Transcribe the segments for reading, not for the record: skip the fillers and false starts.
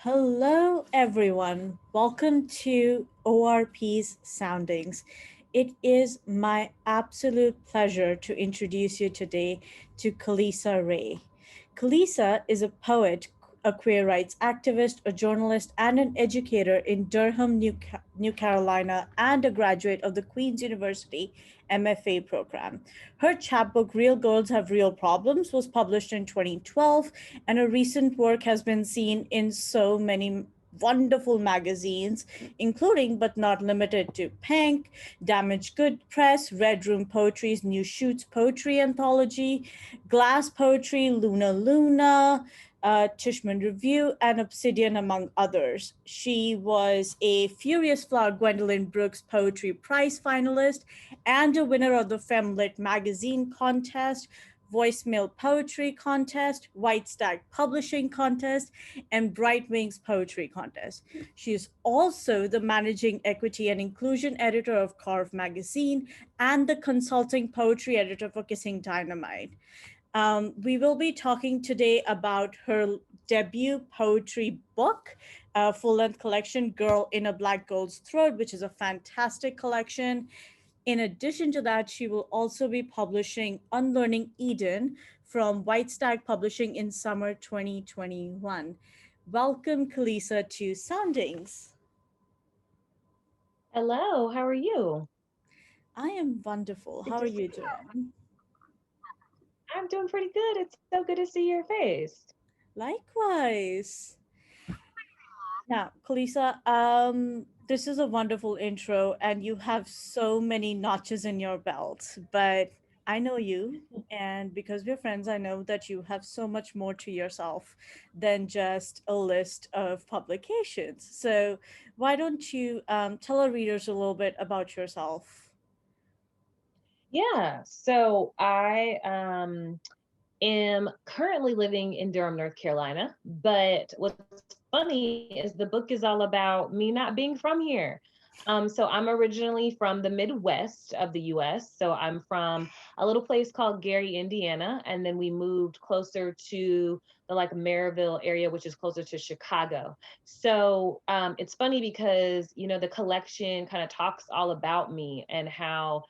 Hello, everyone. Welcome to ORP's Soundings. It is my absolute pleasure to introduce you today to Khalisa Rae. Khalisa is a poet, a queer rights activist, a journalist, and an educator in Durham, New Carolina, and a graduate of the Queen's University MFA program. Her chapbook, Real Girls Have Real Problems, was published in 2012, and her recent work has been seen in so many wonderful magazines, including but not limited to Pink, Damaged Good Press, Red Room Poetry's New Shoots Poetry Anthology, Glass Poetry, Luna Luna, Tishman Review, and Obsidian, among others. She was a Furious Flower Gwendolyn Brooks Poetry Prize finalist and a winner of the FemLit magazine contest, Voicemail Poetry Contest, White Stag Publishing Contest, and Bright Wings Poetry Contest. She is also the managing equity and inclusion editor of Carve Magazine and the consulting poetry editor for Kissing Dynamite. We will be talking today about her debut poetry book, full length collection, Girl in a Black Girl's Throat, which is a fantastic collection. In addition to that, she will also be publishing Unlearning Eden from White Stag Publishing in summer 2021. Welcome, Khalisa, to Soundings. Hello, how are you? I am wonderful. Good How are to see you you. doing? I'm doing pretty good. It's so good to see your face. Likewise. Now, Kalisa, this is a wonderful intro, and you have so many notches in your belt. But I know you, and because we're friends, I know that you have so much more to yourself than just a list of publications. So, why don't you tell our readers a little bit about yourself? Yeah, so I am currently living in Durham, North Carolina, but what's funny is the book is all about me not being from here. So I'm originally from the Midwest of the US. So I'm from a little place called Gary, Indiana, and then we moved closer to the like Maryville area, which is closer to Chicago. So it's funny because, the collection kind of talks all about me and how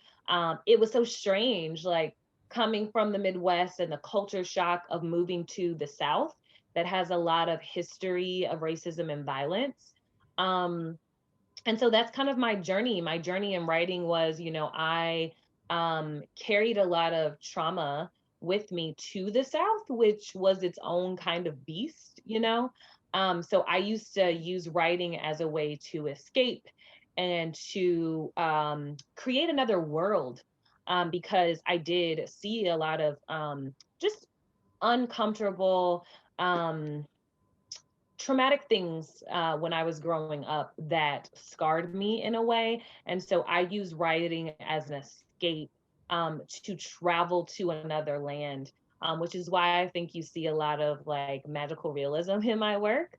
it was so strange, like coming from the Midwest and the culture shock of moving to the South that has a lot of history of racism and violence. Um, and so that's kind of my journey. My journey in writing was, I carried a lot of trauma with me to the South, which was its own kind of beast. So I used to use writing as a way to escape and to create another world, because I did see a lot of just uncomfortable, um, traumatic things when I was growing up that scarred me in a way. And so I use writing as an escape to travel to another land, which is why I think you see a lot of like magical realism in my work,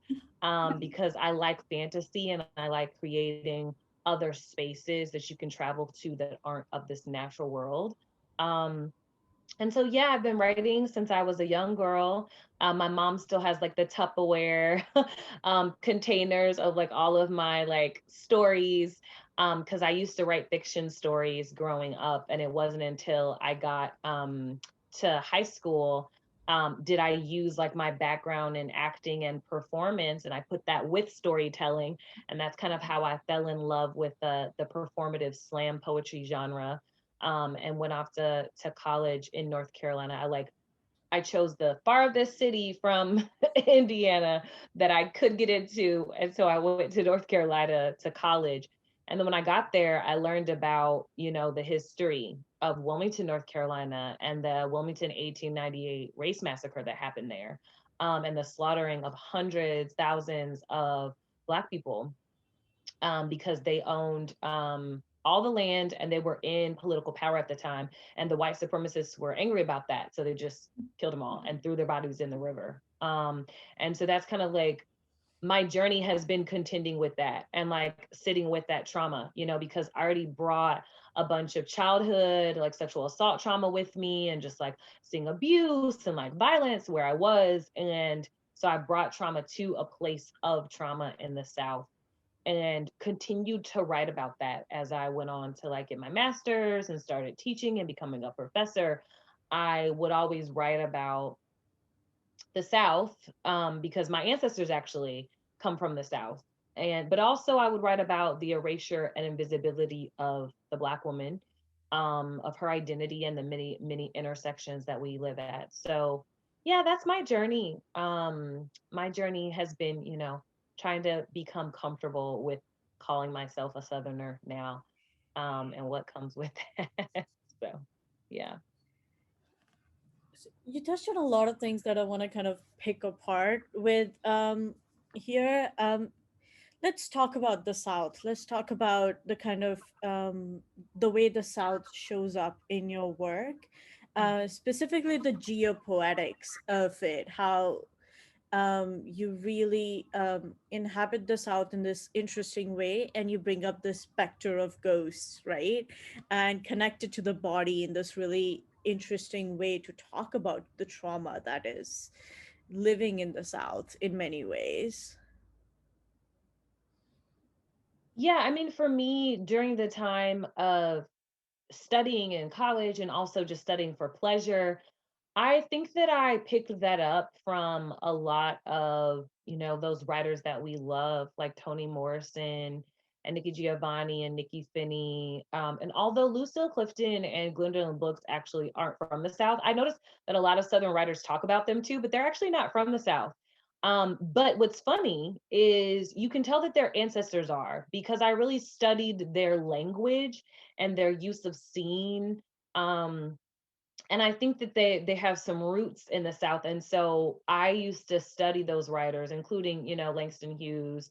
because I like fantasy and I like creating other spaces that you can travel to that aren't of this natural world. Um, and so, yeah, I've been writing since I was a young girl. My mom still has like the Tupperware containers of like all of my like stories, because I used to write fiction stories growing up, and it wasn't until I got to high school did I use like my background in acting and performance, and I put that with storytelling, and that's kind of how I fell in love with the performative slam poetry genre, and went off to college in North Carolina. I chose the farthest city from Indiana that I could get into, and so I went to North Carolina to college. And then when I got there, I learned about the history of Wilmington, North Carolina, and the Wilmington 1898 race massacre that happened there, and the slaughtering of hundreds, thousands of Black people, because they owned all the land and they were in political power at the time. And the white supremacists were angry about that. So they just killed them all and threw their bodies in the river. And so that's kind of like my journey has been contending with that and like sitting with that trauma, because I already brought a bunch of childhood, like sexual assault trauma with me and just like seeing abuse and like violence where I was. And So I brought trauma to a place of trauma in the South and continued to write about that as I went on to like get my master's and started teaching and becoming a professor. I would always write about the South, because my ancestors actually come from the South. And but also I would write about the erasure and invisibility of the Black woman, of her identity and the many, many intersections that we live at. So yeah, that's my journey. My journey has been, trying to become comfortable with calling myself a Southerner now, and what comes with that. So yeah. You touched on a lot of things that I want to kind of pick apart with here. Let's talk about the South. Let's talk about the kind of the way the South shows up in your work, specifically the geopoetics of it, how you really inhabit the South in this interesting way, and you bring up the specter of ghosts, right? And connect it to the body in this really interesting way to talk about the trauma that is living in the South in many ways. Yeah, I mean, for me, during the time of studying in college and also just studying for pleasure, I think that I picked that up from a lot of, those writers that we love, like Toni Morrison and Nikki Giovanni and Nikki Finney. And although Lucille Clifton and Gwendolyn Brooks actually aren't from the South, I noticed that a lot of Southern writers talk about them too, but they're actually not from the South. But what's funny is you can tell that their ancestors are, because I really studied their language and their use of scene. Um, and I think that they have some roots in the South. And so I used to study those writers, including, Langston Hughes.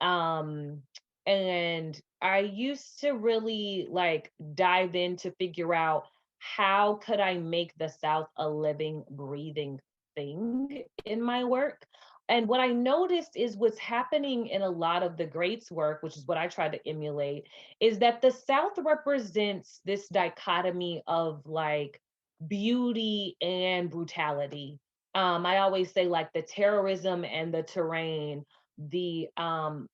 Um, and I used to really like dive in to figure out how could I make the South a living, breathing thing in my work. And what I noticed is what's happening in a lot of the greats work, which is what I try to emulate, is that the South represents this dichotomy of like beauty and brutality. I always say like the terrorism and the terrain, the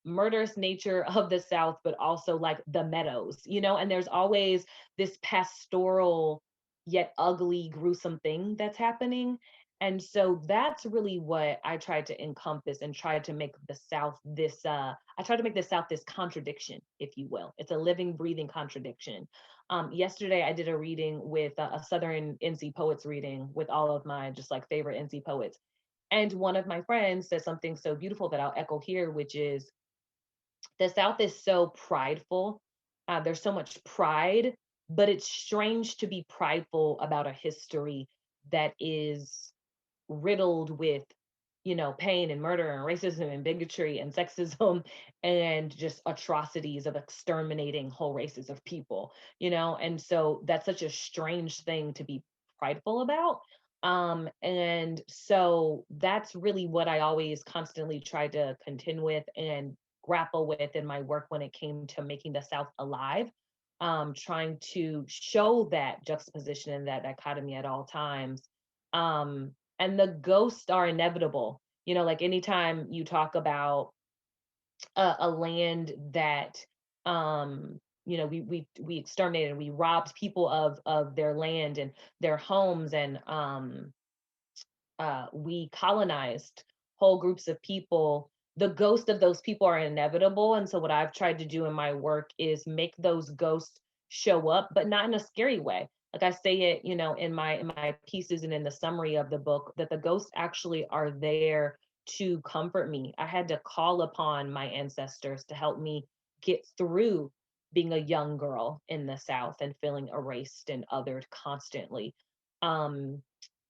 murderous nature of the South, but also like the meadows, and there's always this pastoral yet ugly, gruesome thing that's happening. And so that's really what I tried to encompass and tried to make the South this, I tried to make the South this contradiction, if you will. It's a living, breathing contradiction. Yesterday, I did a reading with a Southern NC Poets reading with all of my just like favorite NC poets. And one of my friends said something so beautiful that I'll echo here, which is the South is so prideful. There's so much pride, but it's strange to be prideful about a history that is riddled with, pain and murder and racism and bigotry and sexism and just atrocities of exterminating whole races of people, and so that's such a strange thing to be prideful about. And so that's really what I always constantly tried to contend with and grapple with in my work when it came to making the South alive, trying to show that juxtaposition and that dichotomy at all times. And the ghosts are inevitable. Like anytime you talk about a land that we exterminated, we robbed people of their land and their homes, and we colonized whole groups of people. The ghosts of those people are inevitable. And so what I've tried to do in my work is make those ghosts show up, but not in a scary way. Like I say it, in my pieces and in the summary of the book, that the ghosts actually are there to comfort me. I had to call upon my ancestors to help me get through being a young girl in the South and feeling erased and othered constantly. Um,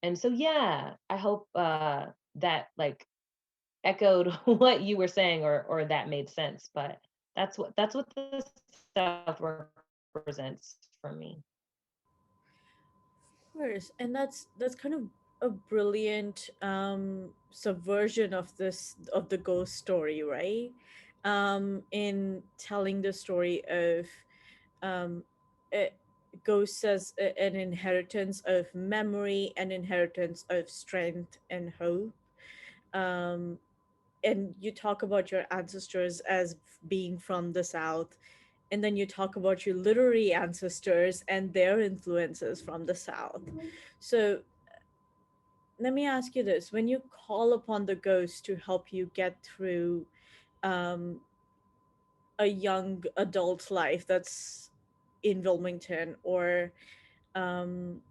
and so, yeah, I hope that like echoed what you were saying, or that made sense. But that's what the South represents for me. Of course, and that's kind of a brilliant subversion of this of the ghost story, right? In telling the story of um, it, ghosts as an inheritance of memory, an inheritance of strength and hope, um, and you talk about your ancestors as being from the South, and then you talk about your literary ancestors and their influences from the South. So let me ask you this: when you call upon the ghost to help you get through um, a young adult life that's in Wilmington, or um,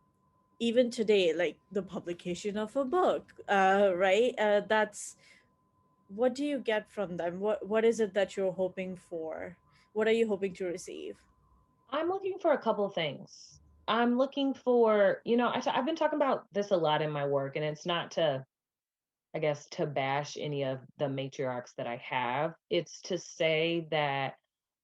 even today, like the publication of a book, right? That's what do you get from them? What is it that you're hoping for? What are you hoping to receive? I'm looking for a couple things. I'm looking for, I've been talking about this a lot in my work, and it's not to, I guess, to bash any of the matriarchs that I have. It's to say that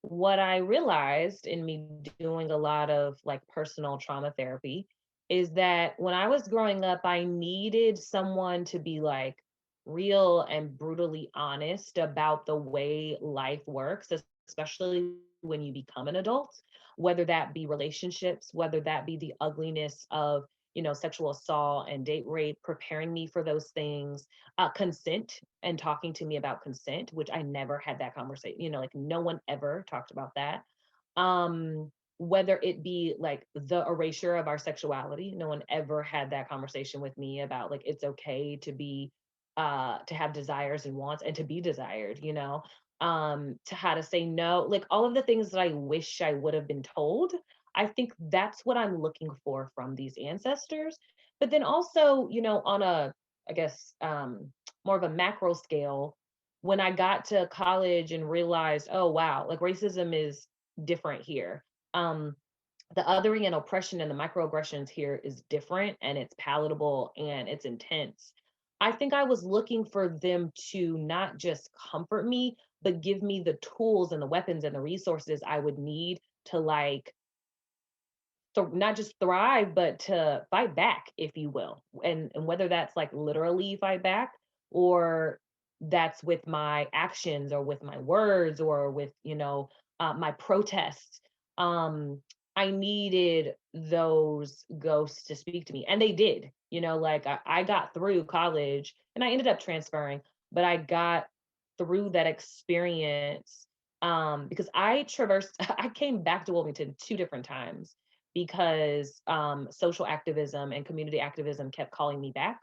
what I realized in me doing a lot of like personal trauma therapy is that when I was growing up, I needed someone to be like real and brutally honest about the way life works, especially when you become an adult, whether that be relationships, whether that be the ugliness of sexual assault and date rape, preparing me for those things, consent and talking to me about consent, which I never had that conversation. Like no one ever talked about that. Whether it be like the erasure of our sexuality, no one ever had that conversation with me about like it's okay to be to have desires and wants and to be desired, to how to say no, like all of the things that I wish I would have been told. I think that's what I'm looking for from these ancestors. But then also, on a, I guess, more of a macro scale, when I got to college and realized, oh, wow, like racism is different here. Um, the othering and oppression and the microaggressions here is different, and it's palatable and it's intense. I think I was looking for them to not just comfort me, but give me the tools and the weapons and the resources I would need to like not just thrive, but to fight back, if you will. And whether that's like literally fight back, or that's with my actions or with my words or with, my protests. Um, I needed those ghosts to speak to me. And they did, like I got through college and I ended up transferring, but I got through that experience because I traversed, I came back to Wilmington two different times because social activism and community activism kept calling me back.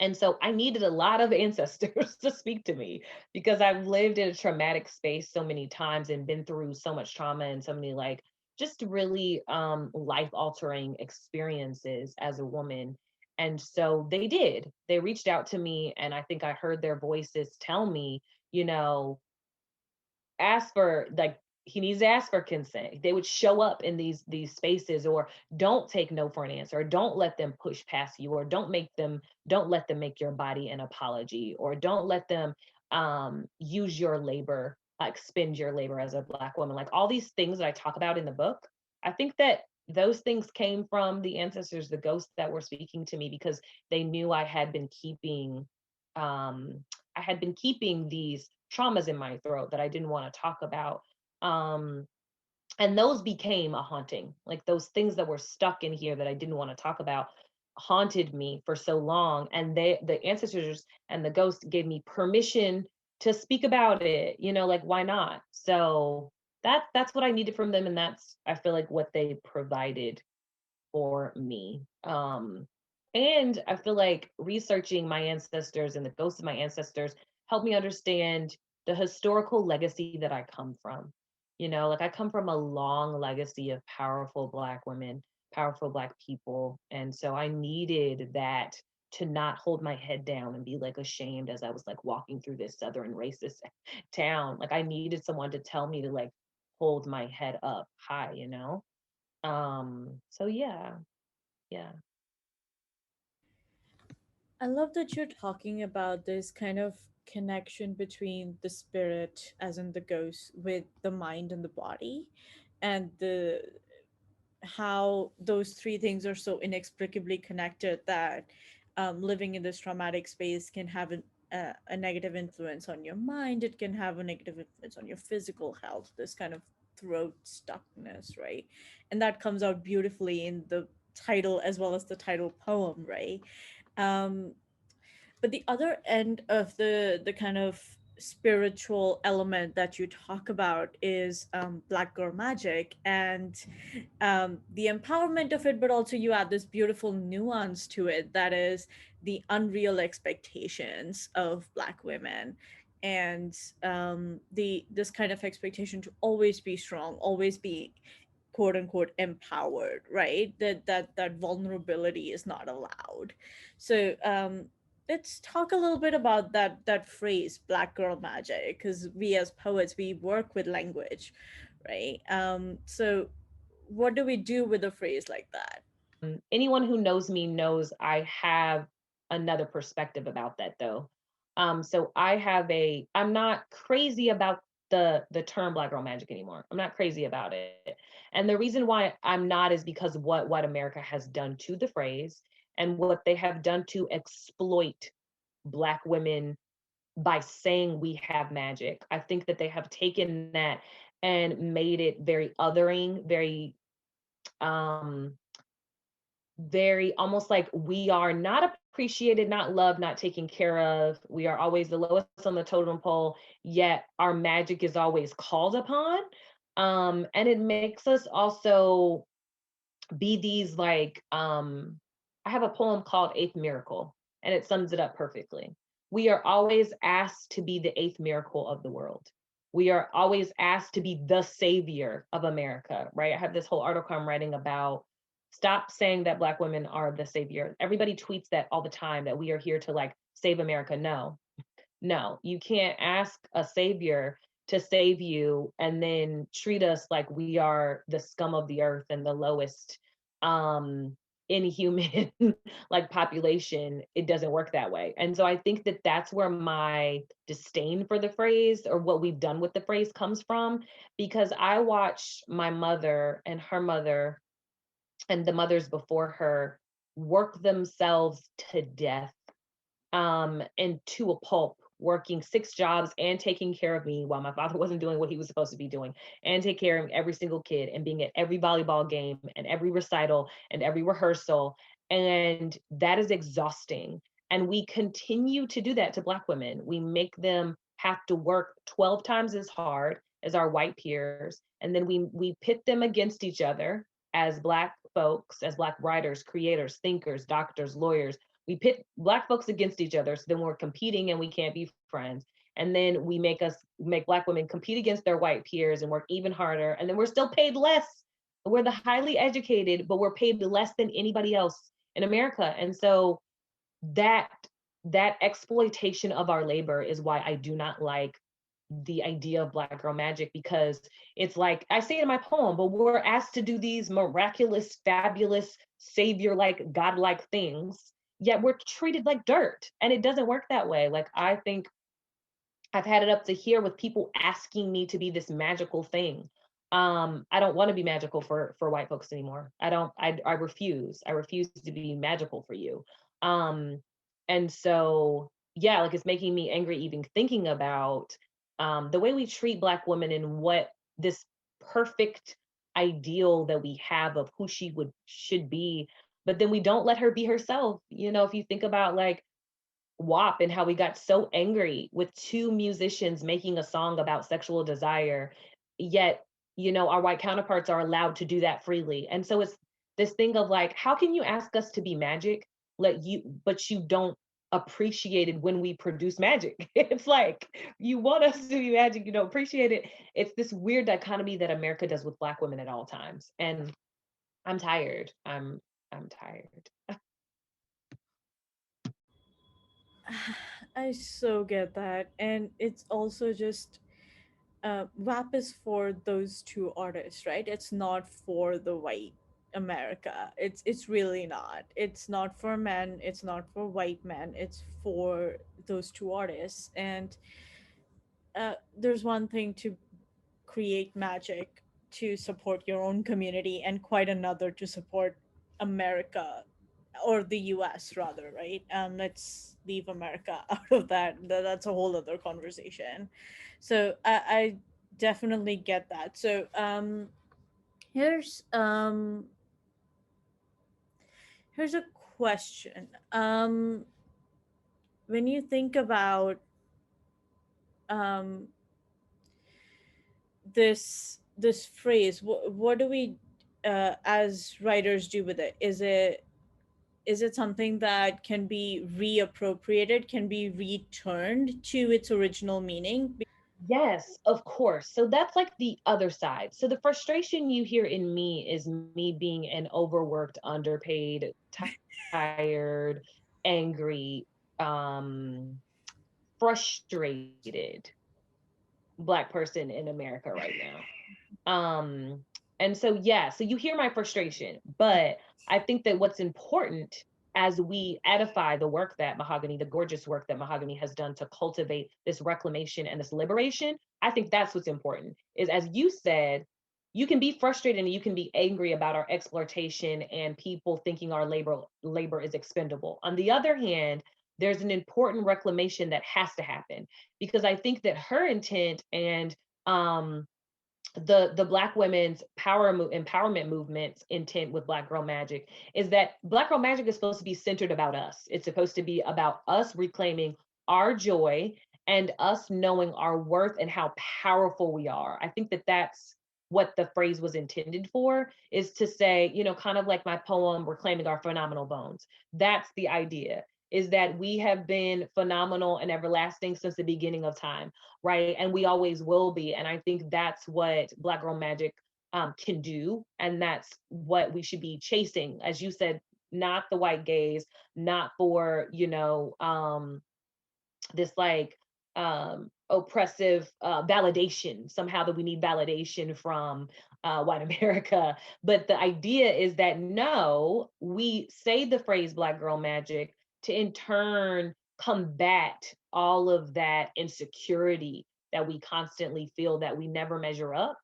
And so I needed a lot of ancestors to speak to me because I've lived in a traumatic space so many times and been through so much trauma and so many like just really life altering experiences as a woman. And so they did. They reached out to me, and I think I heard their voices tell me, you know, ask for like he needs to ask for consent. They would show up in these spaces, or don't take no for an answer, or don't let them push past you, or don't let them make your body an apology, or don't let them use your labor, like spend your labor as a Black woman. Like all these things that I talk about in the book, I think that those things came from the ancestors, the ghosts that were speaking to me, because they knew um I had been keeping these traumas in my throat that I didn't want to talk about. Um, and those became a haunting. Like those things that were stuck in here that I didn't want to talk about haunted me for so long. And the ancestors and the ghosts gave me permission to speak about it. Like why not? So that's what I needed from them, and that's I feel like what they provided for me. And I feel like researching my ancestors and the ghosts of my ancestors helped me understand the historical legacy that I come from. Like I come from a long legacy of powerful Black women, powerful Black people. And so I needed that to not hold my head down and be like ashamed as I was like walking through this Southern racist town. Like I needed someone to tell me to like hold my head up high. So yeah, yeah. I love that you're talking about this kind of connection between the spirit, as in the ghost, with the mind and the body, and the how those three things are so inexplicably connected that living in this traumatic space can have a negative influence on your mind. It can have a negative influence on your physical health, this kind of throat stuckness, right? And that comes out beautifully in the title as well as the title poem, right? um, but the other end of the kind of spiritual element that you talk about is black girl magic, and the empowerment of it, but also you add this beautiful nuance to it that is the unreal expectations of black women, and the this kind of expectation to always be strong, always be quote unquote empowered, right? That vulnerability is not allowed. So let's talk a little bit about that phrase black girl magic, because we as poets, we work with language, right? So what do we do with a phrase like that? Anyone who knows me knows I have another perspective about that though. So I'm not crazy about the term black girl magic anymore. I'm not crazy about it. And the reason why I'm not is because what white America has done to the phrase and what they have done to exploit black women by saying we have magic. I think that they have taken that and made it very othering, um very almost like we are not appreciated, not loved, not taken care of. We are always the lowest on the totem pole, yet our magic is always called upon. And it makes us also be these like I have a poem called Eighth Miracle, and it sums it up perfectly. We are always asked to be the eighth miracle of the world. We are always asked to be the savior of America, right? I have this whole article I'm writing about stop saying that black women are the savior. Everybody tweets that all the time that we are here to like save America. No, no, you can't ask a savior to save you and then treat us like we are the scum of the earth and the lowest um inhuman like population. It doesn't work that way. And so I think that that's where my disdain for the phrase or what we've done with the phrase comes from, because I watched my mother and her mother and the mothers before her work themselves to death and to a pulp, working six jobs and taking care of me while my father wasn't doing what he was supposed to be doing, and take care of every single kid and being at every volleyball game and every recital and every rehearsal. And that is exhausting. And we continue to do that to Black women. We make them have to work 12 times as hard as our white peers. And then we pit them against each other as Black folks, as Black writers, creators, thinkers, doctors, lawyers. We pit Black folks against each other, so then we're competing and we can't be friends. And then we make Black women compete against their white peers and work even harder, and then we're still paid less. We're the highly educated, but we're paid less than anybody else in America. And so that that exploitation of our labor is why I do not like the idea of black girl magic, because it's like I say in my poem, but we're asked to do these miraculous, fabulous, savior like godlike things, yet we're treated like dirt, and it doesn't work that way. Like I think I've had it up to here with people asking me to be this magical thing. I don't want to be magical for white folks anymore. I refuse. I refuse to be magical for you. Um and so yeah, like it's making me angry even thinking about the way we treat black women and what this perfect ideal that we have of who she would should be, but then we don't let her be herself. You know, if you think about like WAP and how we got so angry with two musicians making a song about sexual desire, yet, you know, our white counterparts are allowed to do that freely. And so it's this thing of like, how can you ask us to be magic, but you don't appreciate it when we produce magic? It's like, you want us to be magic, you don't appreciate it. It's this weird dichotomy that America does with Black women at all times. And I'm tired. I'm tired. I so get that. And it's also just WAP is for those two artists, right? It's not for the white America. It's really not. It's not for men, it's not for white men, it's for those two artists. And there's one thing to create magic to support your own community, and quite another to support America, or the US rather, right? Let's leave America out of that. That's a whole other conversation. So I definitely get that. So here's um here's a question. when you think about um, this phrase, what do we as writers do with it? Is it something that can be reappropriated, can be returned to its original meaning? Yes, of course. So that's like the other side. So the frustration you hear in me is me being an overworked, underpaid, tired, angry, um, frustrated Black person in America right now. Um, and so, yeah, so you hear my frustration, but I think that what's important as we edify the work that Mahogany, the gorgeous work that Mahogany has done to cultivate this reclamation and this liberation, I think that's what's important. Is, as you said, you can be frustrated and you can be angry about our exploitation and people thinking our labor is expendable. On the other hand, there's an important reclamation that has to happen, because I think that her intent and um the Black women's empowerment movement's intent with Black Girl Magic is that Black Girl Magic is supposed to be centered about us. It's supposed to be about us reclaiming our joy and us knowing our worth and how powerful we are. I think that that's what the phrase was intended for, is to say, kind of like my poem Reclaiming Our Phenomenal Bones. That's the idea, is that we have been phenomenal and everlasting since the beginning of time, right? And we always will be. And I think that's what Black Girl Magic can do. And that's what we should be chasing. As you said, not the white gaze, not for, this like oppressive validation somehow, that we need validation from white America. But the idea is that no, we say the phrase Black Girl Magic to in turn combat all of that insecurity that we constantly feel, that we never measure up,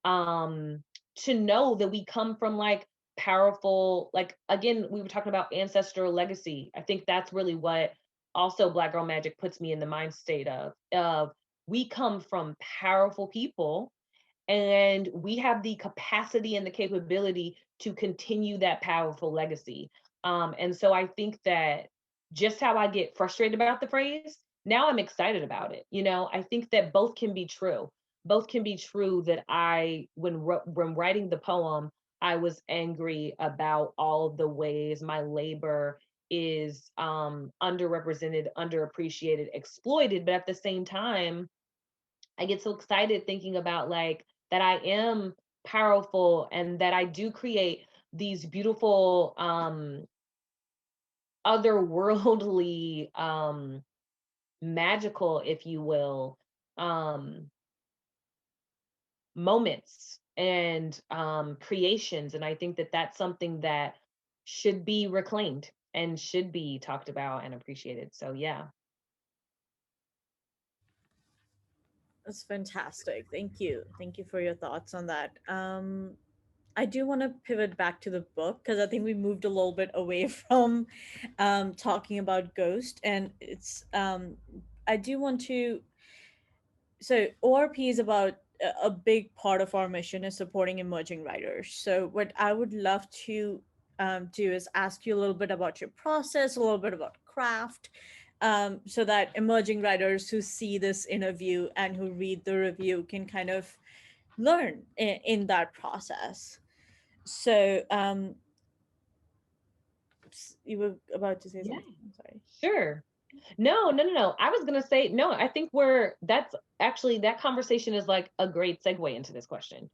um to know that we come from like powerful, like, again, we were talking about ancestral legacy. I think that's really what also Black Girl Magic puts me in the mind state of we come from powerful people, and we have the capacity and the capability to continue that powerful legacy. And so I think that just how I get frustrated about the phrase, now I'm excited about it. I think that both can be true. Both can be true, that when writing the poem, I was angry about all of the ways my labor is underrepresented, underappreciated, exploited. But at the same time, I get so excited thinking about like that I am powerful and that I do create these beautiful otherworldly magical, if you will, um moments and creations. And I think that that's something that should be reclaimed and should be talked about and appreciated. So yeah. That's fantastic. Thank you. Thank you for your thoughts on that. I do want to pivot back to the book because I think we moved a little bit away from talking about Ghost, and I do want to. So ORP is about a big part of our mission is supporting emerging writers. So what I would love to do is ask you a little bit about your process, a little bit about craft, so that emerging writers who see this interview and who read the review can kind of learn in that process. So you were about to say Yeah, something. I'm sorry. sure. No, no, no, no. I was gonna say no. I think that's actually, that conversation is like a great segue into this question.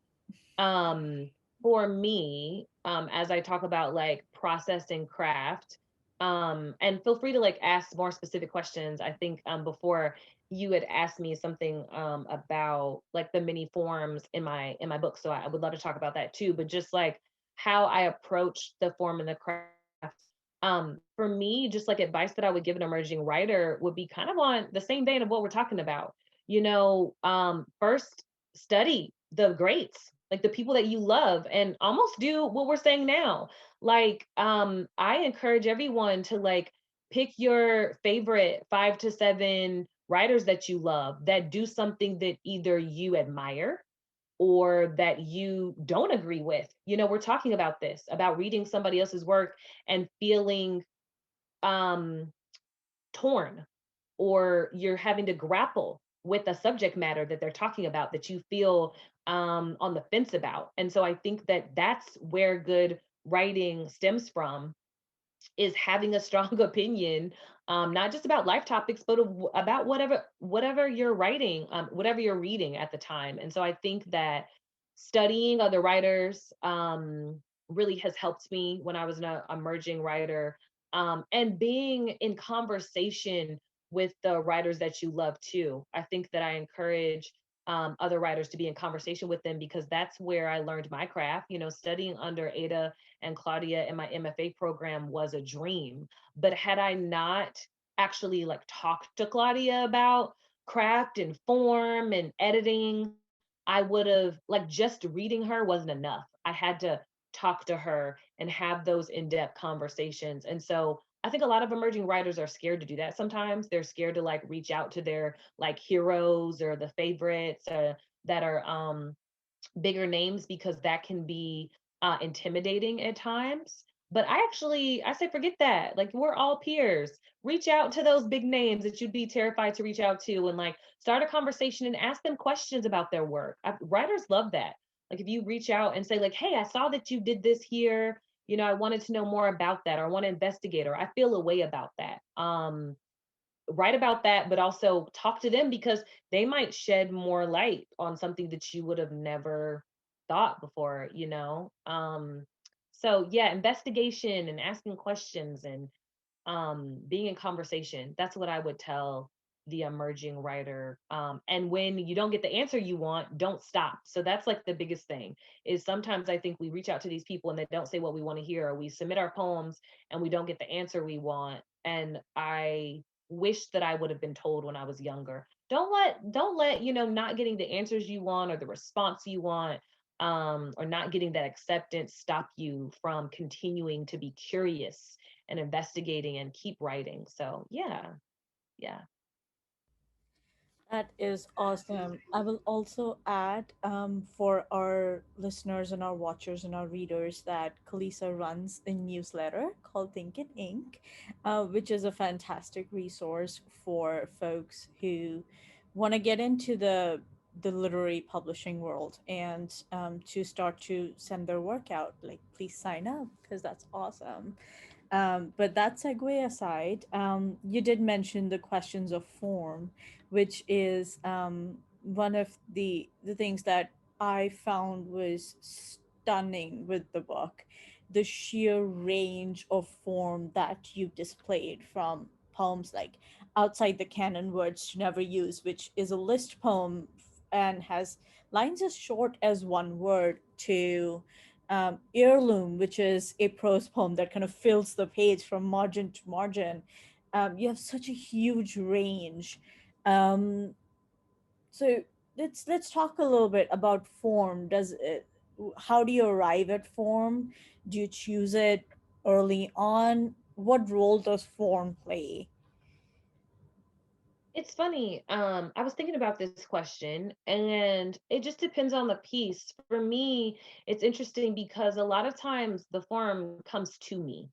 Um, for me, as I talk about like process and craft, and feel free to like ask more specific questions. I think before you had asked me something about like the many forms in my book, so I would love to talk about that too. But just like how I approach the form and the craft. For me, just like advice that I would give an emerging writer would be kind of on the same vein of what we're talking about. First study the greats, like the people that you love, and almost do what we're saying now. Like, I encourage everyone to like pick your favorite 5 to 7 writers that you love that do something that either you admire or that you don't agree with. We're talking about this, about reading somebody else's work and feeling um torn, or you're having to grapple with a subject matter that they're talking about that you feel on the fence about. And so I think that that's where good writing stems from, is having a strong opinion, not just about life topics, but about whatever you're writing, whatever you're reading at the time. And so I think that studying other writers really has helped me when I was an emerging writer, and being in conversation with the writers that you love too. I think that I encourage other writers to be in conversation with them, because that's where I learned my craft. You know, studying under Ada and Claudia in my MFA program was a dream. But had I not actually like talked to Claudia about craft and form and editing, I would have, like, just reading her wasn't enough. I had to talk to her and have those in-depth conversations. And so I think a lot of emerging writers are scared to do that sometimes. They're scared to like reach out to their like heroes or the favorites that are bigger names, because that can be intimidating at times. But I say forget that. Like, we're all peers. Reach out to those big names that you'd be terrified to reach out to, and like start a conversation and ask them questions about their work. Writers love that. Like, if you reach out and say like, "Hey, I saw that you did this here. You know, I wanted to know more about that, or I want to investigate, or I feel a way about that." Write about that, but also talk to them, because they might shed more light on something that you would have never thought before, you know? So yeah, investigation and asking questions and being in conversation. That's what I would tell the emerging writer. And when you don't get the answer you want, don't stop. So that's like the biggest thing, is sometimes I think we reach out to these people and they don't say what we want to hear, or we submit our poems and we don't get the answer we want. And I wish that I would have been told when I was younger. Don't let, not getting the answers you want or the response you want, or not getting that acceptance stop you from continuing to be curious and investigating and keep writing. So yeah, yeah. That is awesome. I will also add, for our listeners and our watchers and our readers, that Kalisa runs a newsletter called Think in Ink, which is a fantastic resource for folks who want to get into the literary publishing world and to start to send their work out. Like, please sign up because that's awesome. But that segue aside, you did mention the questions of form, which is one of the things that I found was stunning with the book. The sheer range of form that you displayed, from poems like "Outside the Canon, Words to Never Use," which is a list poem and has lines as short as one word, to Heirloom, which is a prose poem that kind of fills the page from margin to margin. You have such a huge range. Um, so let's talk a little bit about form. How do you arrive at form? Do you choose it early on? What role does form play? It's funny. I was thinking about this question, and it just depends on the piece. For me, it's interesting because a lot of times the form comes to me.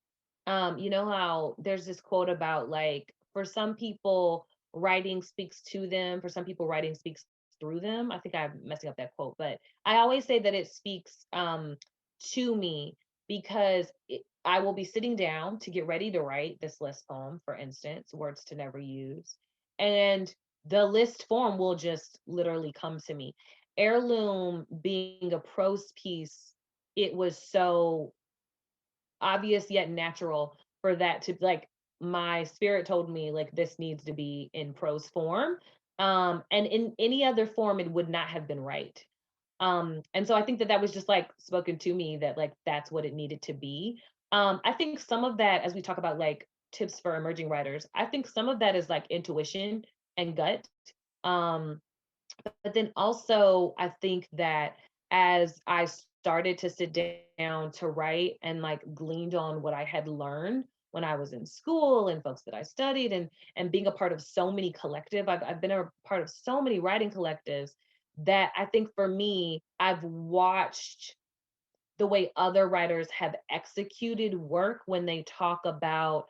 You know how there's this quote about like, for some people, writing speaks to them, for some people, writing speaks through them. I think I'm messing up that quote, but I always say that it speaks to me, because I will be sitting down to get ready to write this list poem, for instance, Words to Never Use, and the list form will just literally come to me. Heirloom being a prose piece, it was so obvious yet natural for that to, like, my spirit told me like this needs to be in prose form. And in any other form it would not have been right. And so I think that that was just like spoken to me, that like that's what it needed to be. I think some of that, as we talk about like tips for emerging writers, I think some of that is like intuition and gut. Um, but then also, I think that as I started to sit down to write and like gleaned on what I had learned when I was in school and folks that I studied, and being a part of so many collective, I've been a part of so many writing collectives, that I think for me, I've watched the way other writers have executed work when they talk about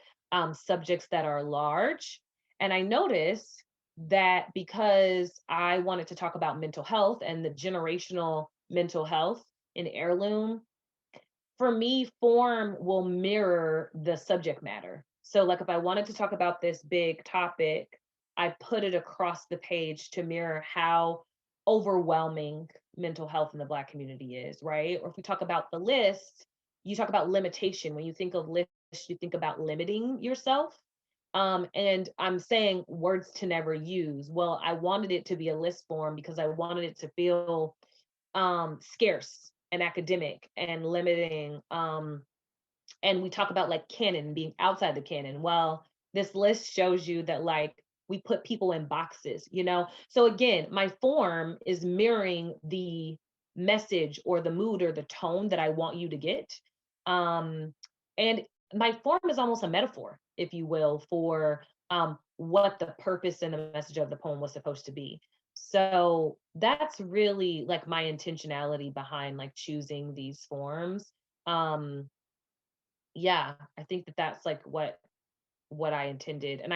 subjects that are large. And I noticed that because I wanted to talk about mental health and the generational mental health in heirloom, for me, form will mirror the subject matter. So, like, if I wanted to talk about this big topic, I put it across the page to mirror how overwhelming mental health in the Black community is, right? Or if we talk about the list, you talk about limitation. When you think of list, you think about limiting yourself. And I'm saying words to never use. Well, I wanted it to be a list form because I wanted it to feel scarce and academic and limiting. And we talk about like canon being outside the canon. Well, this list shows you that like we put people in boxes, you know? So again, my form is mirroring the message or the mood or the tone that I want you to get. Um, and my form is almost a metaphor, if you will, for what the purpose and the message of the poem was supposed to be. So that's really like my intentionality behind like choosing these forms. Um, yeah, I think that that's like what I intended, and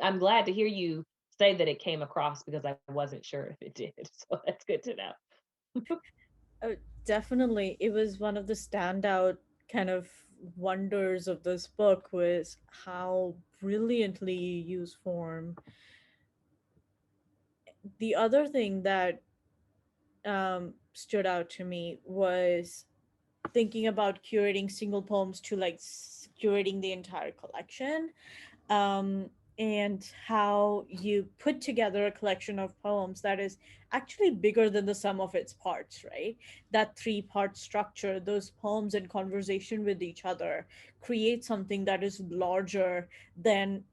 I'm glad to hear you say that it came across because I wasn't sure if it did. So that's good to know. Uh, Definitely, it was one of the standout kind of wonders of this book was how brilliantly you use form. The other thing that stood out to me was thinking about curating single poems to like curating the entire collection, um, and how you put together a collection of poems that is actually bigger than the sum of its parts, right? That three-part structure, those poems in conversation with each other, create something that is larger than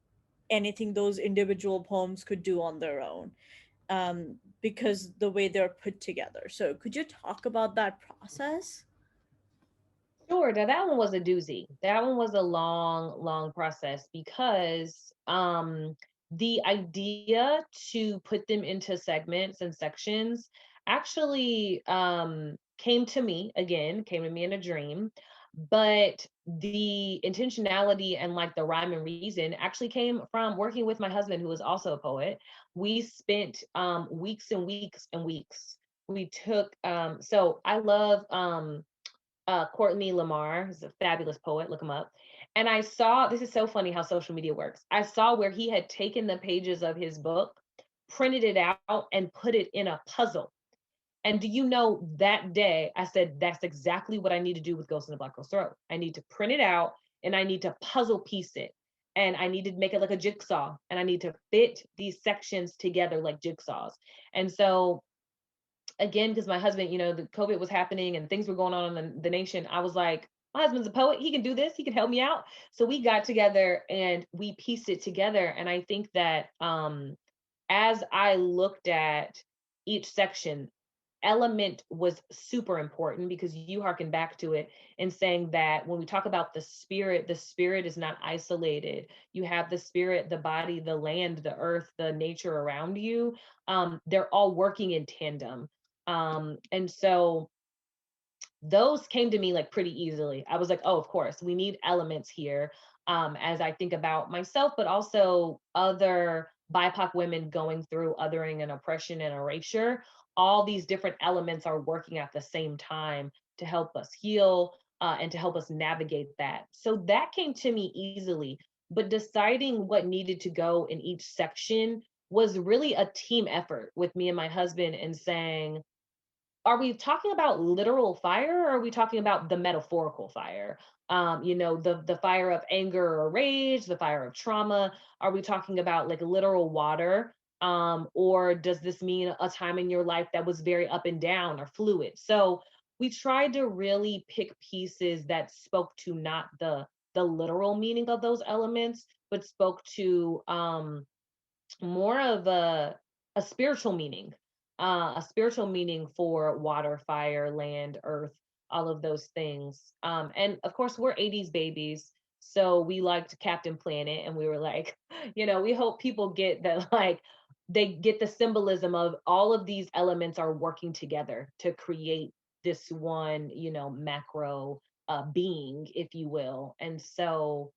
anything those individual poems could do on their own, because the way they're put together. So, could you talk about that process? Sure. Now that one was a doozy. That one was a long, long process because the idea to put them into segments and sections actually came to me in a dream. But the intentionality and like the rhyme and reason actually came from working with my husband, who is also a poet. We spent weeks and weeks and weeks. We took so I love Courtney Lamar, who's a fabulous poet. Look him up. And I saw, this is so funny how social media works. I saw where he had taken the pages of his book, printed it out, and put it in a puzzle. And do you know that day, I said, that's exactly what I need to do with Ghost in the Black Girl's Throat. I need to print it out and I need to puzzle piece it. And I need to make it like a jigsaw. And I need to fit these sections together like jigsaws. And so again, because my husband, you know, the COVID was happening and things were going on in the nation, I was like, my husband's a poet. He can do this. He can help me out. So we got together and we pieced it together. And I think that as I looked at each section, element was super important because you harken back to it in saying that when we talk about the spirit is not isolated. You have the spirit, the body, the land, the earth, the nature around you. They're all working in tandem. And so those came to me like pretty easily. I was like, oh, of course, we need elements here, as I think about myself, but also other BIPOC women going through othering and oppression and erasure. All these different elements are working at the same time to help us heal, and to help us navigate that. So that came to me easily. But deciding what needed to go in each section was really a team effort with me and my husband, and saying, are we talking about literal fire, or are we talking about the metaphorical fire? You know, the fire of anger or rage, the fire of trauma. Are we talking about like literal water? Or does this mean a time in your life that was very up and down or fluid? So we tried to really pick pieces that spoke to not the literal meaning of those elements, but spoke to more of a spiritual meaning, a spiritual meaning for water, fire, land, earth, all of those things. And of course, we're 80s babies. So we liked Captain Planet, and we were like, you know, we hope people get that, like, they get the symbolism of all of these elements are working together to create this one, you know, macro being, if you will. And so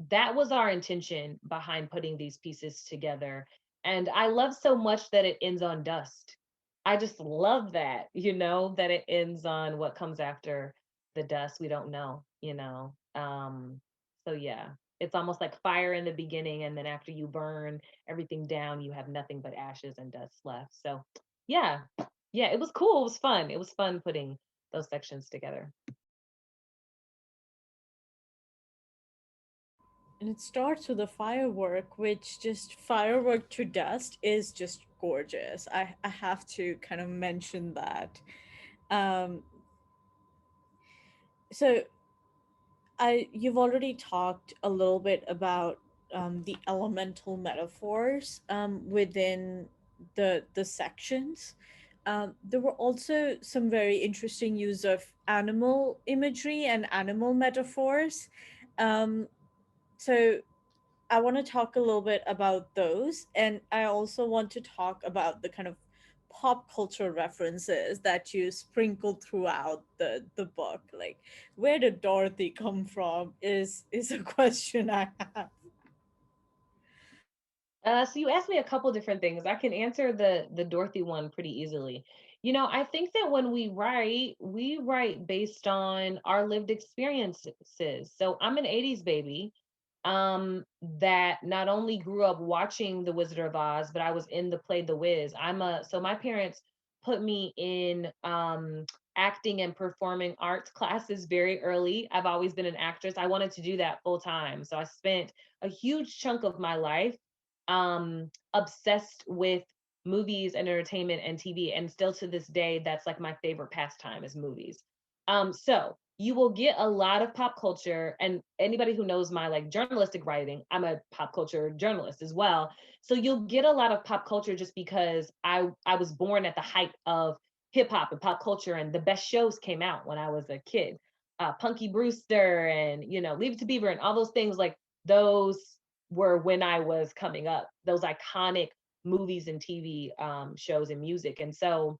that was our intention behind putting these pieces together. And I love so much that it ends on dust. I just love that, that it ends on what comes after the dust. We don't know, So yeah, it's almost like fire in the beginning, and then after you burn everything down, you have nothing but ashes and dust left. So yeah, yeah, it was cool. It was fun. It was fun putting those sections together. And it starts with a firework, which just firework to dust is just gorgeous. I have to kind of mention that. Um, so you've already talked a little bit about the elemental metaphors within the sections. There were also some very interesting use of animal imagery and animal metaphors. Um, so I want to talk a little bit about those. And I also want to talk about the kind of pop culture references that you sprinkled throughout the book. Like, where did Dorothy come from is a question I have. So you asked me a couple different things. I can answer the Dorothy one pretty easily. I think that when we write based on our lived experiences. So I'm an 80s baby, that not only grew up watching The Wizard of Oz, but I was in the play The Wiz. So my parents put me in acting and performing arts classes very early. I've always been an actress. I wanted to do that full time. So I spent a huge chunk of my life obsessed with movies and entertainment and TV. And still to this day, that's like my favorite pastime is movies. So you will get a lot of pop culture, and anybody who knows my like journalistic writing, I'm a pop culture journalist as well. So you'll get a lot of pop culture just because I was born at the height of hip hop and pop culture, and the best shows came out when I was a kid. Punky Brewster and Leave It to Beaver and all those things, like those were when I was coming up, those iconic movies and TV shows and music. And so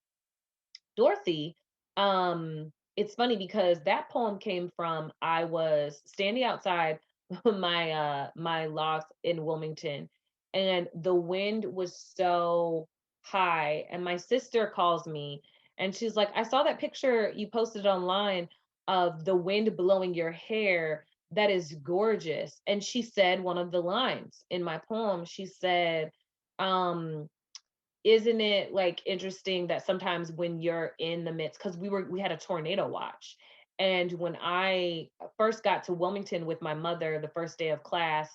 Dorothy, it's funny because that poem came from, I was standing outside my loft in Wilmington, and the wind was so high, and my sister calls me and she's like, I saw that picture you posted online of the wind blowing your hair. That is gorgeous. And she said one of the lines in my poem, she said, um, isn't it like interesting that sometimes when you're in the midst, because we had a tornado watch, and when I first got to Wilmington with my mother the first day of class,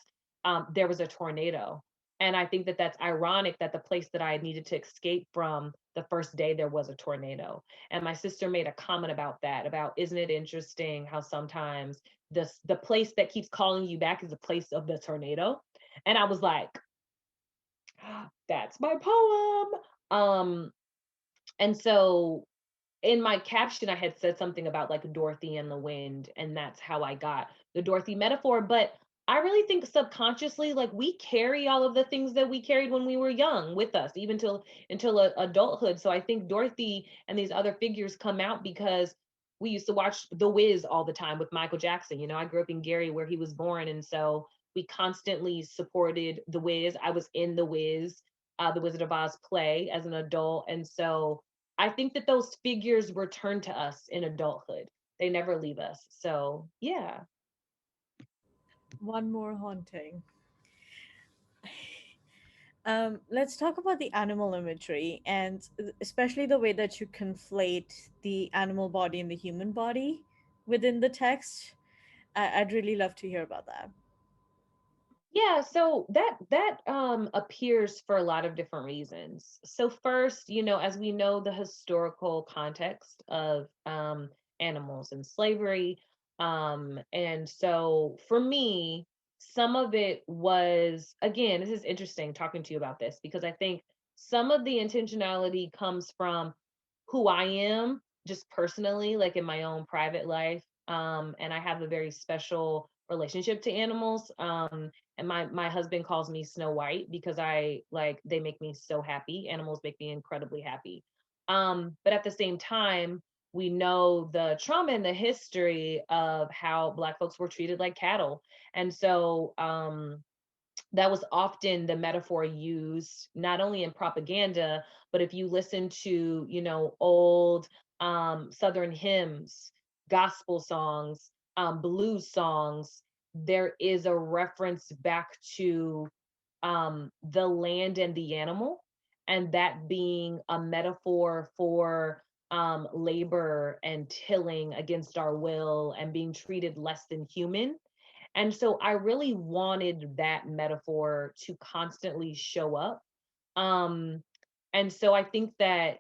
there was a tornado. And I think that that's ironic that the place that I needed to escape from, the first day there was a tornado. And my sister made a comment about that, about, isn't it interesting how sometimes the place that keeps calling you back is the place of the tornado. And I was like, that's my poem. And so in my caption, I had said something about like Dorothy and the wind, and that's how I got the Dorothy metaphor. But I really think subconsciously, like we carry all of the things that we carried when we were young with us, even until adulthood. So I think Dorothy and these other figures come out because we used to watch The Wiz all the time with Michael Jackson. I grew up in Gary where he was born, and so we constantly supported The Wiz. I was in The Wiz, the Wizard of Oz play as an adult, and so I think that those figures return to us in adulthood. They never leave us. So, yeah. One more haunting. Let's talk about the animal imagery and especially the way that you conflate the animal body and the human body within the text. I'd really love to hear about that. Yeah, so that appears for a lot of different reasons. So first, as we know the historical context of animals and slavery, and so for me, some of it was, again, this is interesting talking to you about this because I think some of the intentionality comes from who I am just personally, like in my own private life. And I have a very special relationship to animals. And my husband calls me Snow White because they make me so happy. Animals make me incredibly happy. But at the same time, We know the trauma and the history of how Black folks were treated like cattle. And so that was often the metaphor used not only in propaganda, but if you listen to, old Southern hymns, gospel songs, blues songs, there is a reference back to the land and the animal, and that being a metaphor for labor and tilling against our will and being treated less than human. And so I really wanted that metaphor to constantly show up. Um, and so I think that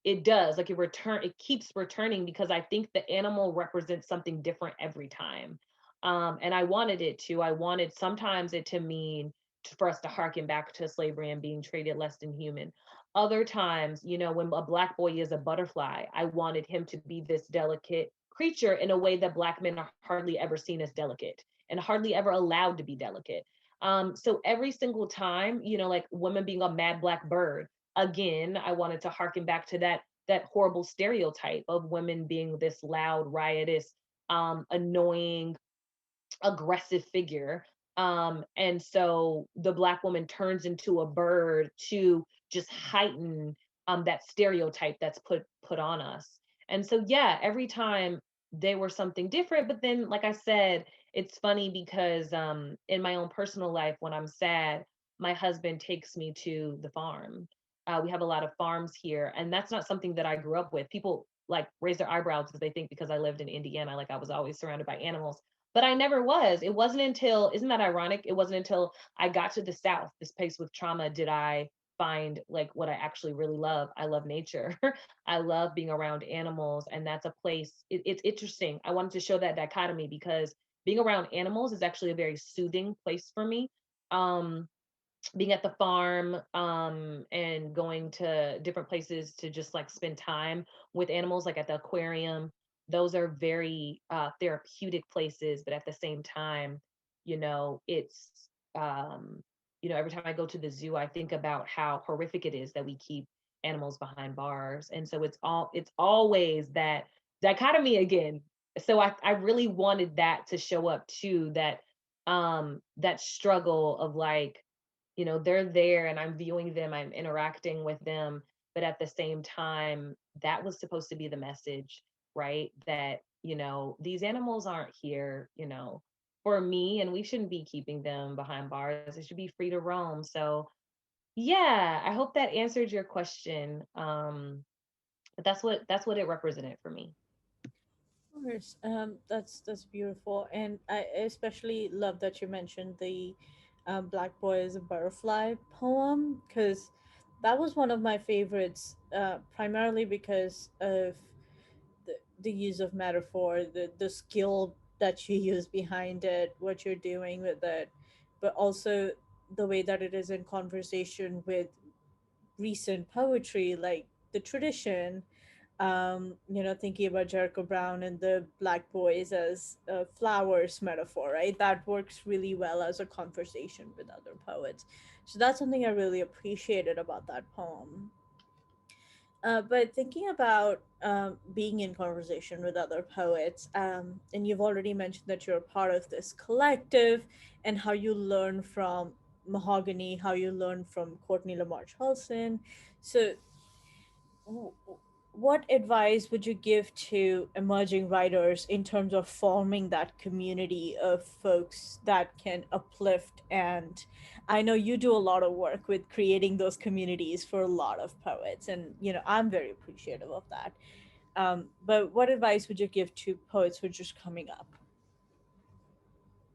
it does, like it keeps returning because I think the animal represents something different every time. And I wanted sometimes it to mean for us to harken back to slavery and being treated less than human. Other times, when a Black boy is a butterfly, I wanted him to be this delicate creature in a way that Black men are hardly ever seen as delicate and hardly ever allowed to be delicate. So every single time, like women being a mad Black bird, again, I wanted to harken back to that horrible stereotype of women being this loud, riotous, annoying, aggressive figure. And so the Black woman turns into a bird to just heighten that stereotype that's put on us. And so yeah, every time they were something different. But then, like I said, it's funny because in my own personal life, when I'm sad, my husband takes me to the farm. We have a lot of farms here, and that's not something that I grew up with. People like raise their eyebrows because they think because I lived in Indiana, like I was always surrounded by animals, but I never was. It wasn't until, isn't that ironic? It wasn't until I got to the South, this place with trauma, did I find like what I actually really love. I love nature. I love being around animals. And that's a place, it's interesting. I wanted to show that dichotomy because being around animals is actually a very soothing place for me. Um, Being at the farm and going to different places to just like spend time with animals, like at the aquarium, those are very therapeutic places. But at the same time, it's every time I go to the zoo, I think about how horrific it is that we keep animals behind bars. And so it's always that dichotomy again. So I really wanted that to show up too, that struggle of like, they're there and I'm viewing them, I'm interacting with them, but at the same time, that was supposed to be the message, right? That, these animals aren't here, for me, and we shouldn't be keeping them behind bars. They should be free to roam. So yeah, I hope that answered your question. But that's what it represented for me. Of course, that's beautiful, and I especially love that you mentioned the "Black Boy is a Butterfly" poem because that was one of my favorites, primarily because of the use of metaphor, the skill that you use behind it, what you're doing with it, but also the way that it is in conversation with recent poetry, like the tradition, thinking about Jericho Brown and the Black Boys as a flowers metaphor, right? That works really well as a conversation with other poets. So that's something I really appreciated about that poem. But thinking about being in conversation with other poets, and you've already mentioned that you're a part of this collective and how you learn from Mahogany, how you learn from Courtney Lamar Charlson. So, w- what advice would you give to emerging writers in terms of forming that community of folks that can uplift? And I know you do a lot of work with creating those communities for a lot of poets, and I'm very appreciative of that. But what advice would you give to poets who are just coming up?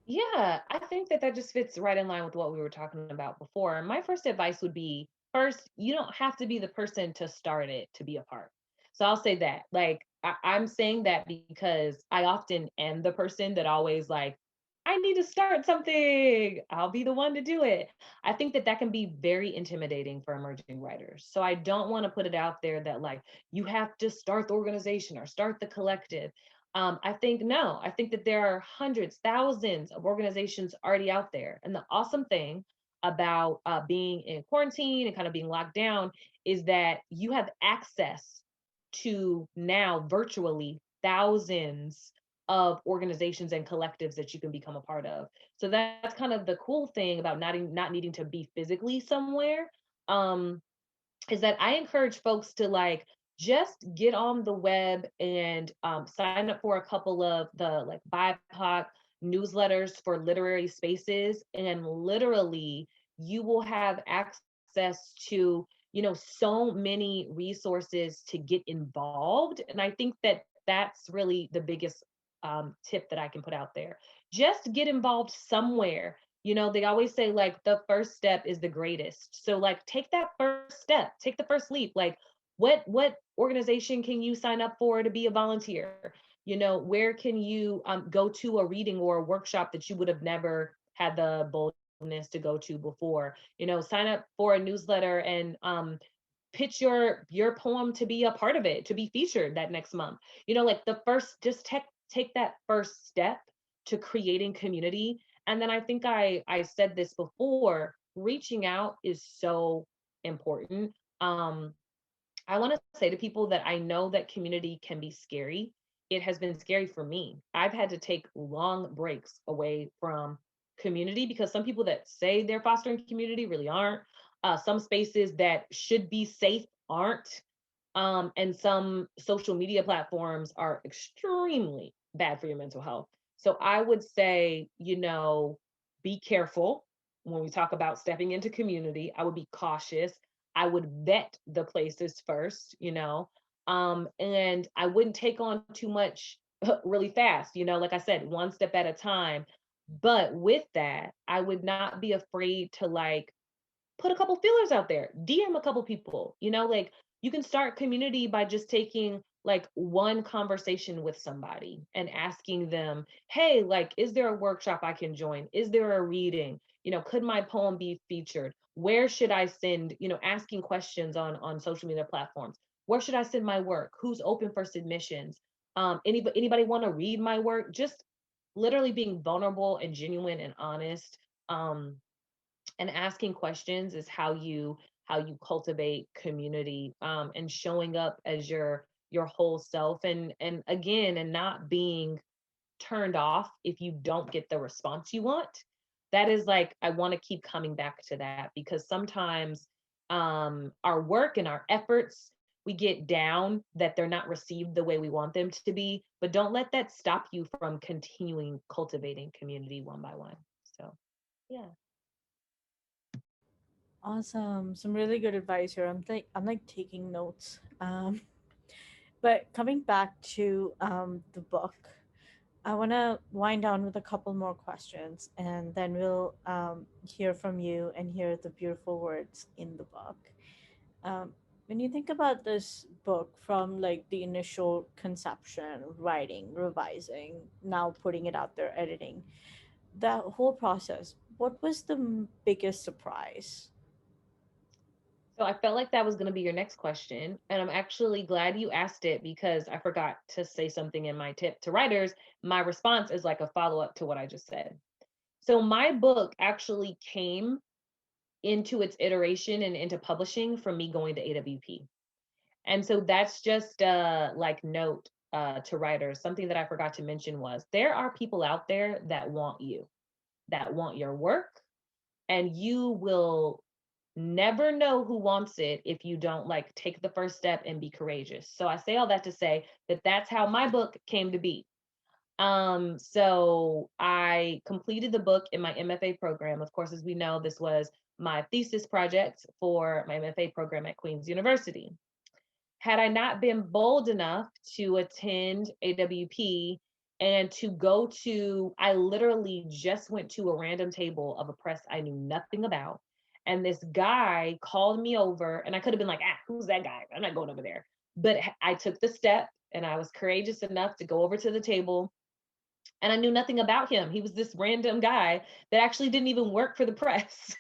Yeah, I think that just fits right in line with what we were talking about before. My first advice would be, first, you don't have to be the person to start it to be a part. So I'll say that. Like, I'm saying that because I often am the person that always like, I need to start something. I'll be the one to do it. I think that can be very intimidating for emerging writers. So I don't want to put it out there that like you have to start the organization or start the collective. I think no, I think that there are hundreds, thousands of organizations already out there. And the awesome thing about being in quarantine and kind of being locked down is that you have access to now virtually thousands of organizations and collectives that you can become a part of. So that's kind of the cool thing about not needing to be physically somewhere. Um, is that I encourage folks to like just get on the web and sign up for a couple of the like BIPOC newsletters for literary spaces, and literally you will have access to, you know, so many resources to get involved. And I think that that's really the biggest tip that I can put out there. Just get involved somewhere. You know, they always say like the first step is the greatest. So like take that first step, take the first leap. Like what organization can you sign up for to be a volunteer? You know, where can you go to a reading or a workshop that you would have never had the boldness to go to before? You know, sign up for a newsletter and pitch your poem to be a part of it, to be featured that next month. You know, like the first, just take that first step to creating community. And then I think I said this before, reaching out is so important. um I want to say to people that I know that community can be scary. It has been scary for me. I've had to take long breaks away from community because some people that say they're fostering community really aren't. Some spaces that should be safe aren't. And some social media platforms are extremely bad for your mental health. So I would say, you know, be careful when we talk about stepping into community. I would be cautious. I would vet the places first, you know, and I wouldn't take on too much really fast, you know, like I said, one step at a time. But with that, I would not be afraid to like put a couple feelers out there, DM a couple people, you know, like you can start community by just taking like one conversation with somebody and asking them, hey, like, is there a workshop I can join? Is there a reading? You know, could my poem be featured? Where should I send, you know, asking questions on social media platforms. Where should I send my work? Who's open for submissions? Anybody want to read my work? Just literally being vulnerable and genuine and honest. Um, and asking questions is how you cultivate community, and showing up as your whole self, and again, and not being turned off if you don't get the response you want. That is like, I want to keep coming back to that, because sometimes our work and our efforts, we get down that they're not received the way we want them to be, but don't let that stop you from continuing cultivating community one by one. So yeah. Awesome. Some really good advice here. I'm like taking notes. But coming back to the book, I want to wind down with a couple more questions, and then we'll hear from you and hear the beautiful words in the book. When you think about this book from like the initial conception, writing, revising, now putting it out there, editing, that whole process, what was the biggest surprise? So I felt like that was going to be your next question. And I'm actually glad you asked it, because I forgot to say something in my tip to writers. My response is like a follow up to what I just said. So my book actually came into its iteration and into publishing from me going to AWP. And so that's just like note to writers. Something that I forgot to mention was there are people out there that want you, that want your work, and you will never know who wants it if you don't like take the first step and be courageous. So I say all that to say that that's how my book came to be. So I completed the book in my MFA program. Of course, as we know, this was my thesis project for my MFA program at Queen's University. Had I not been bold enough to attend AWP and to go to, I literally just went to a random table of a press I knew nothing about. And this guy called me over, and I could have been like, ah, who's that guy? I'm not going over there. But I took the step, and I was courageous enough to go over to the table, and I knew nothing about him. He was this random guy that actually didn't even work for the press.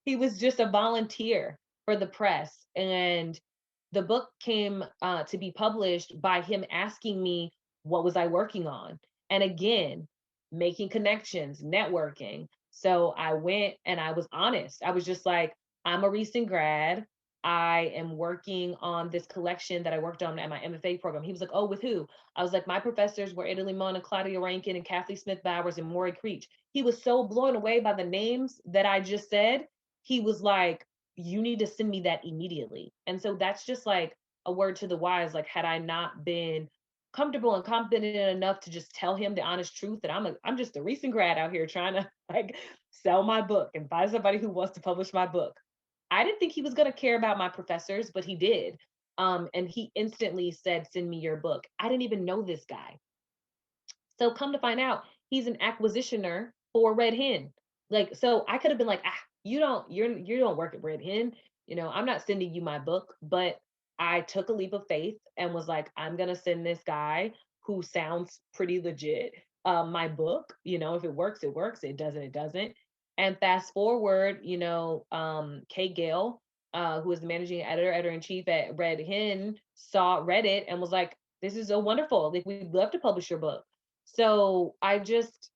He was just a volunteer for the press. And the book came to be published by him asking me what was I working on. And again, making connections, networking. So I went and I was honest. I was just like, I'm a recent grad. I am working on this collection that I worked on at my MFA program. He was like, oh, with who? I was like, my professors were Italy Limon and Claudia Rankin and Kathleen Smith Bowers and Maury Creech. He was so blown away by the names that I just said. He was like, you need to send me that immediately. And so that's just like a word to the wise. Like, had I not been comfortable and confident enough to just tell him the honest truth that I'm just a recent grad out here trying to like sell my book and find somebody who wants to publish my book. I didn't think he was going to care about my professors, but he did. And he instantly said, send me your book. I didn't even know this guy. So come to find out, he's an acquisitioner for Red Hen. Like, so I could have been like, you don't work at Red Hen. I'm not sending you my book, but I took a leap of faith and was like, I'm gonna send this guy who sounds pretty legit my book. If it works, it works. It doesn't, it doesn't. And fast forward, Kate Gale, who is the managing editor in chief at Red Hen, read it and was like, this is so wonderful. Like, we'd love to publish your book. So I just,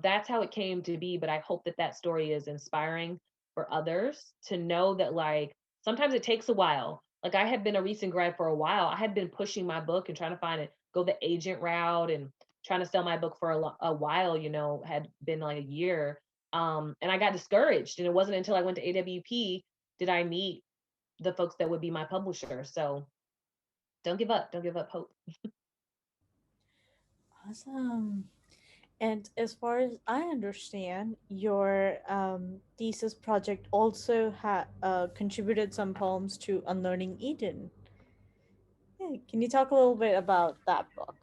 that's how it came to be. But I hope that that story is inspiring for others to know that, like, sometimes it takes a while. Like, I had been a recent grad for a while. I had been pushing my book and trying to find it, go the agent route and trying to sell my book for a while, had been like a year. And I got discouraged. And it wasn't until I went to AWP did I meet the folks that would be my publisher. So don't give up. Don't give up hope. Awesome. And as far as I understand, your thesis project also contributed some poems to Unlearning Eden. Yeah, can you talk a little bit about that book?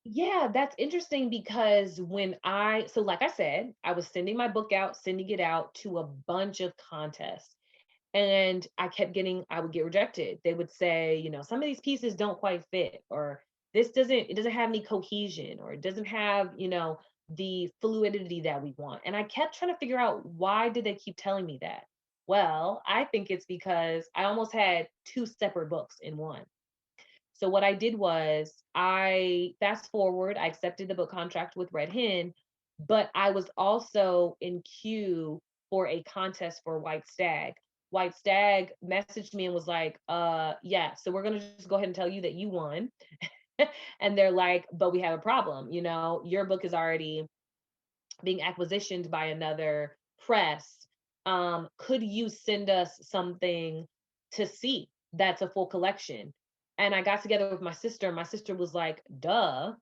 Yeah, that's interesting because so like I said, I was sending my book out, sending it out to a bunch of contests. And I would get rejected. They would say, some of these pieces don't quite fit, or it doesn't have any cohesion, or it doesn't have, the fluidity that we want. And I kept trying to figure out, why did they keep telling me that? Well, I think it's because I almost had two separate books in one. So what I did was, I fast forward, I accepted the book contract with Red Hen, but I was also in queue for a contest for White Stag. White Stag messaged me and was like, yeah, so we're gonna just go ahead and tell you that you won. And they're like, but we have a problem, your book is already being acquisitioned by another press. Could you send us something to see that's a full collection? And I got together with my sister. My sister was like, duh,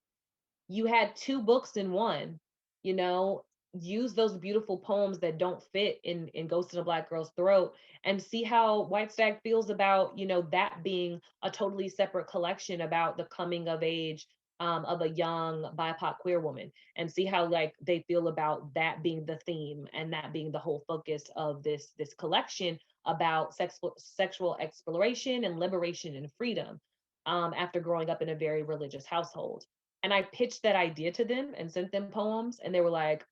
you had two books in one, you know, use those beautiful poems that don't fit in Ghost in a Black Girl's Throat, and see how White Stag feels about, that being a totally separate collection about the coming of age of a young BIPOC queer woman, and see how, like, they feel about that being the theme and that being the whole focus of this collection about sexual exploration and liberation and freedom, after growing up in a very religious household. And I pitched that idea to them and sent them poems, and they were like,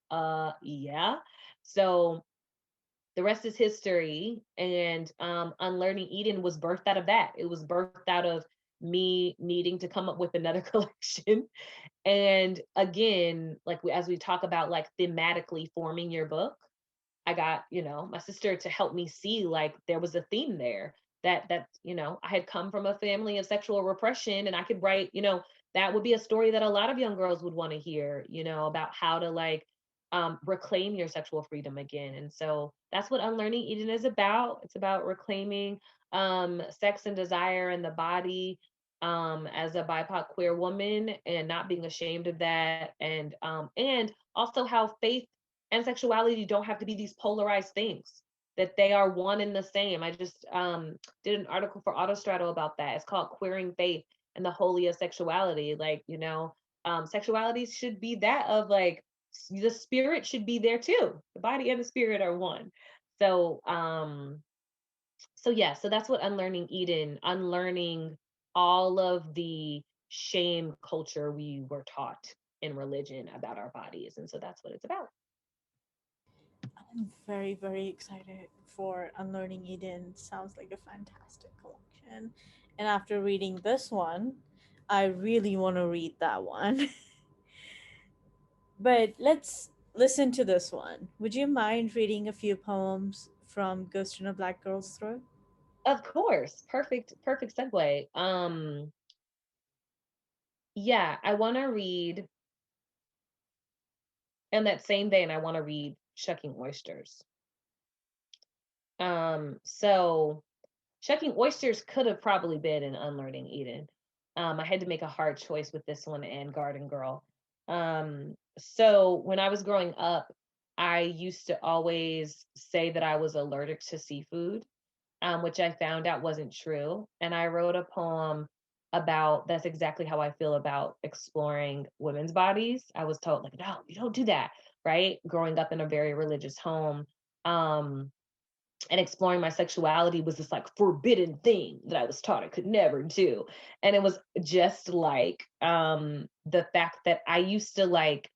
yeah. So the rest is history. And Unlearning Eden was birthed out of that. It was birthed out of me needing to come up with another collection. And again, like, as we talk about, like, thematically forming your book, I got, my sister to help me see, like, there was a theme there, that I had come from a family of sexual repression, and I could write, that would be a story that a lot of young girls would want to hear, about how to, like, reclaim your sexual freedom again. And so that's what Unlearning Eden is about. It's about reclaiming sex and desire in the body, as a BIPOC queer woman, and not being ashamed of that, and also how faith and sexuality don't have to be these polarized things, that they are one and the same. I just did an article for Autostraddle about that. It's called Queering Faith and the Holy of Sexuality. Like, sexuality should be that of, like, the spirit should be there too. The body and the spirit are one. So yeah, so that's what Unlearning Eden, unlearning all of the shame culture we were taught in religion about our bodies. And so that's what it's about. I'm very, very excited for Unlearning Eden. Sounds like a fantastic collection. And after reading this one, I really want to read that one. But let's listen to this one. Would you mind reading a few poems from Ghost in a Black Girl's Throat? Of course. Perfect segue. Yeah, I want to read in that same vein, I want to read Shucking Oysters. So Shucking Oysters could have probably been an Unlearning Eden. I had to make a hard choice with this one and Garden Girl. So when I was growing up, I used to always say that I was allergic to seafood, which I found out wasn't true. And I wrote a poem about that's exactly how I feel about exploring women's bodies. I was told, like, no, you don't do that, right? Growing up in a very religious home. Um, and exploring my sexuality was this like forbidden thing that I was taught I could never do. And it was just like the fact that I used to like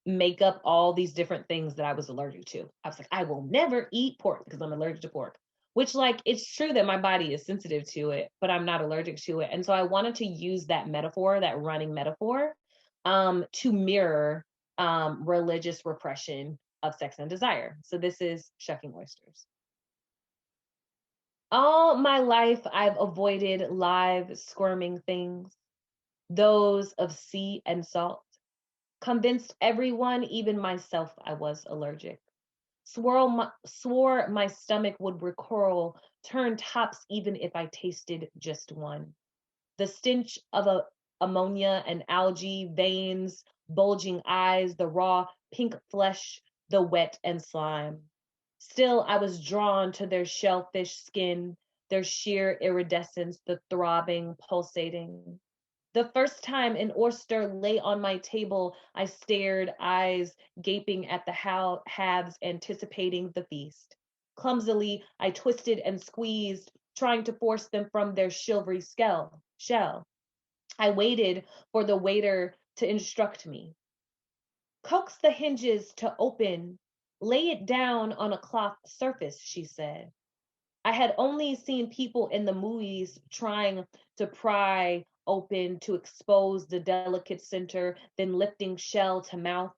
make up all these different things that I was allergic to. I was like, I will never eat pork because I'm allergic to pork. Which, like, it's true that my body is sensitive to it, but I'm not allergic to it. And so I wanted to use that metaphor, that running metaphor, to mirror religious repression of sex and desire. So this is Shucking Oysters. All my life, I've avoided live, squirming things, those of sea and salt. Convinced everyone, even myself, I was allergic. Swore my stomach would recoil, turn tops even if I tasted just one. The stench of ammonia and algae, veins, bulging eyes, the raw pink flesh, the wet and slime. Still, I was drawn to their shellfish skin, their sheer iridescence, the throbbing, pulsating. The first time an oyster lay on my table, I stared, eyes gaping at the halves, anticipating the feast. Clumsily, I twisted and squeezed, trying to force them from their silvery shell. I waited for the waiter to instruct me. Coax the hinges to open. Lay it down on a cloth surface, she said. I had only seen people in the movies trying to pry open to expose the delicate center, then lifting shell to mouth,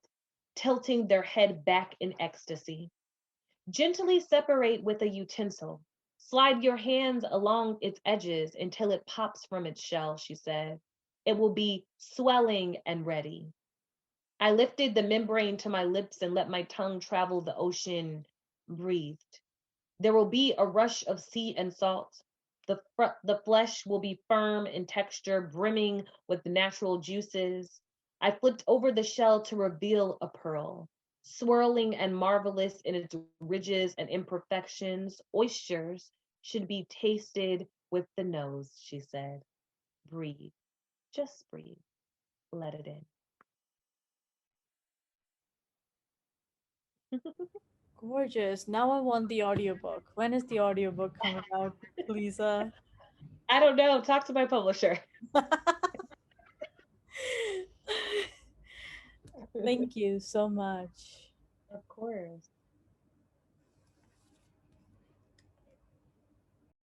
tilting their head back in ecstasy. Gently separate with a utensil. Slide your hands along its edges until it pops from its shell, she said. It will be swelling and ready. I lifted the membrane to my lips and let my tongue travel the ocean, breathed. There will be a rush of sea and salt. The flesh will be firm in texture, brimming with natural juices. I flipped over the shell to reveal a pearl. Swirling and marvelous in its ridges and imperfections, oysters should be tasted with the nose, she said. Breathe. Just breathe. Let it in. Gorgeous. Now I want the audiobook. When is the audiobook coming out, Lisa? I don't know. Talk to my publisher. Thank you so much. Of course.